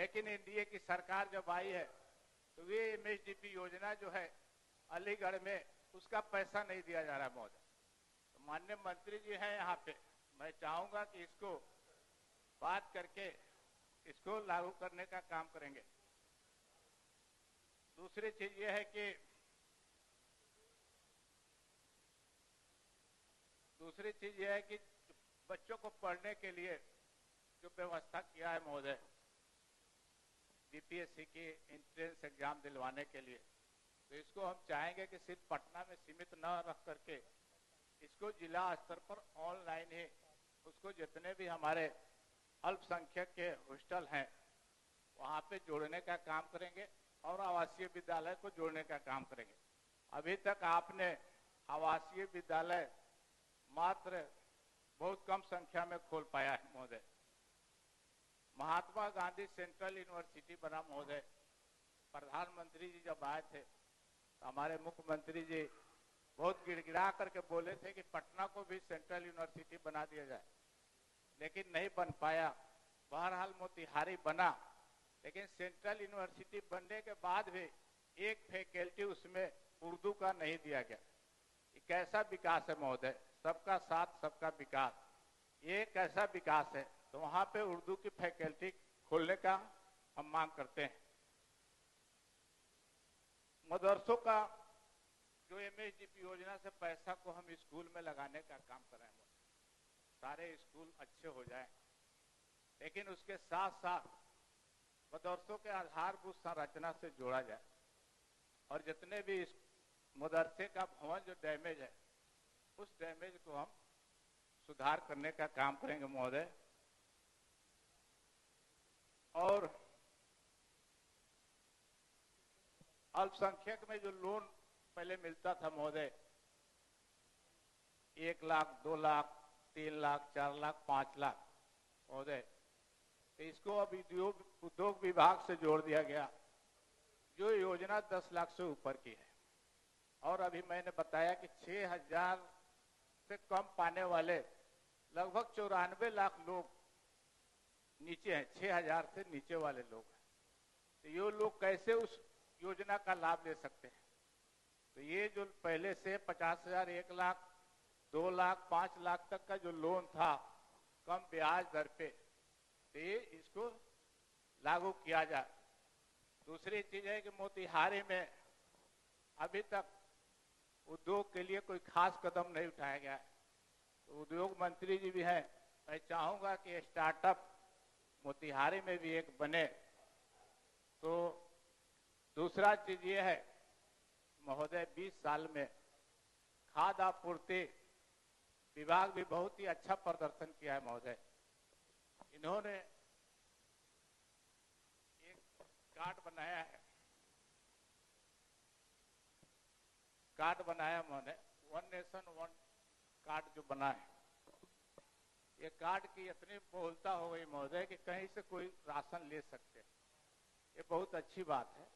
लेकिन एनडीए की सरकार जब आई है तो वे एमएसडीपी योजना जो है अलीगढ़ में, उसका पैसा नहीं दिया जा रहा है महोदय। तो माननीय मंत्री जी हैं यहाँ पे, मैं चाहूंगा कि इसको बात करके इसको लागू करने का काम करेंगे। दूसरी चीज ये है कि बच्चों को पढ़ने के लिए जो व्यवस्था किया है महोदय, बीपीएससी की एंट्रेंस एग्जाम दिलवाने के लिए, तो इसको हम चाहेंगे कि सिर्फ पटना में सीमित न रख करके इसको जिला स्तर पर ऑनलाइन ही उसको जितने भी हमारे अल्पसंख्यक के हॉस्टल हैं वहां पे जोड़ने का काम करेंगे और आवासीय विद्यालय को जोड़ने का काम करेंगे। अभी तक आपने आवासीय विद्यालय मात्र बहुत कम संख्या में खोल पाया है महोदय। महात्मा गांधी सेंट्रल यूनिवर्सिटी बना महोदय। प्रधानमंत्री जी जब आए थे तो हमारे मुख्यमंत्री जी बहुत गिड़गिड़ा करके बोले थे कि पटना को भी सेंट्रल यूनिवर्सिटी बना दिया जाए, लेकिन नहीं बन पाया। बहरहाल मोतिहारी बना, लेकिन सेंट्रल यूनिवर्सिटी बनने के बाद भी एक फैकल्टी उसमें उर्दू का नहीं दिया गया। ये कैसा विकास है महोदय? सबका साथ सबका विकास, ये कैसा विकास है? तो वहां पे उर्दू की फैकल्टी खोलने का हम मांग करते हैं। मदरसों का जो एमएसडीपी योजना से पैसा को हम स्कूल में लगाने का काम कर रहे हैं, सारे स्कूल अच्छे हो जाएं, लेकिन उसके साथ साथ मदरसों के आधारभूत संरचना से जोड़ा जाए और जितने भी मदरसे का भवन जो डैमेज है उस डैमेज को हम सुधार करने का काम करेंगे महोदय। और अल्पसंख्यक में जो लोन पहले मिलता था महोदय, 1 लाख, 2 लाख, 3 लाख, 4 लाख, 5 लाख महोदय, तो इसको अब उद्योग विभाग से जोड़ दिया गया, जो योजना 10 लाख से ऊपर की है। और अभी मैंने बताया कि 6,000 से कम पाने वाले लगभग 94 लाख लोग नीचे हैं, 6,000 से नीचे वाले लोग हैं। तो ये लोग कैसे उस योजना का लाभ ले सकते हैं? तो ये जो पहले से 50,000, 1 लाख, 2 लाख, 5 लाख तक का जो लोन था कम ब्याज दर पे, तो ये इसको लागू किया जाए। दूसरी चीज है कि मोतिहारी में अभी तक उद्योग के लिए कोई खास कदम नहीं उठाया गया है। तो उद्योग मंत्री जी भी हैं, मैं चाहूंगा कि स्टार्टअप मोतिहारी में भी एक बने। तो दूसरा चीज ये है महोदय, 20 साल में खाद्य आपूर्ति विभाग भी बहुत ही अच्छा प्रदर्शन किया है महोदय। इन्होंने एक कार्ड बनाया उन्होंने, वन नेशन वन कार्ड जो बना है, ये कार्ड की इतनी बहुलता हो गई महोदय कि कहीं से कोई राशन ले सकते हैं। ये बहुत अच्छी बात है।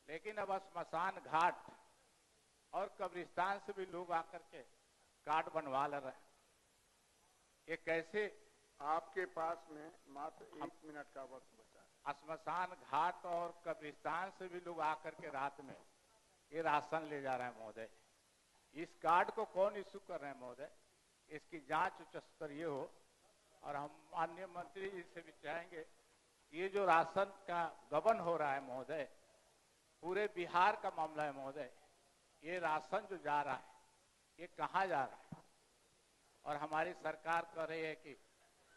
लेकिन अब स्मशान घाट और कब्रिस्तान से भी लोग आकर के कार्ड बनवा ले रहे हैं। ये कैसे? आपके पास में मात्र 1 मिनट का वक्त बचा है। स्मशान घाट और कब्रिस्तान से भी लोग आकर के रात में ये राशन ले जा रहे हैं महोदय। इस कार्ड को कौन इश्यू कर रहे हैं महोदय? इसकी जांच उच्च स्तरीय हो। और हम माननीय मंत्री जी से भी चाहेंगे, ये जो राशन का गबन हो रहा है महोदय, पूरे बिहार का मामला है महोदय। ये राशन जो जा रहा है ये कहाँ जा रहा है? और हमारी सरकार कह रही है कि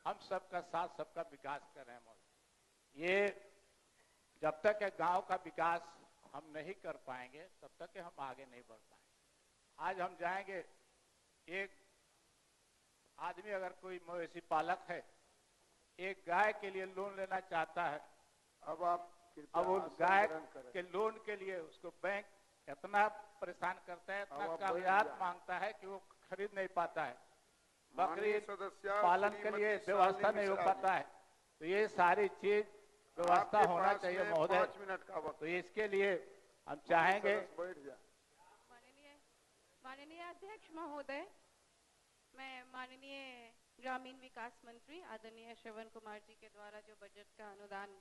हम सबका साथ सबका विकास कर रहे हैं महोदय। ये जब तक के गांव का विकास हम नहीं कर पाएंगे तब तक के हम आगे नहीं बढ़ पाएंगे। आज हम जाएंगे, एक आदमी अगर कोई मवेशी पालक है, एक गाय के लिए लोन लेना चाहता है, अब उस गाय के लोन के लिए उसको बैंक इतना परेशान करता है, इतना कागजात मांगता है कि वो खरीद नहीं पाता है। बकरी पालन के लिए व्यवस्था नहीं हो पाता है। तो ये सारी चीज व्यवस्था होना चाहिए महोदय। 5 मिनट का वक्त। तो इसके लिए हम चाहेंगे। माननीय अध्यक्ष महोदय, मैं माननीय ग्रामीण विकास मंत्री आदरणीय श्रवण कुमार जी के द्वारा जो बजट का अनुदान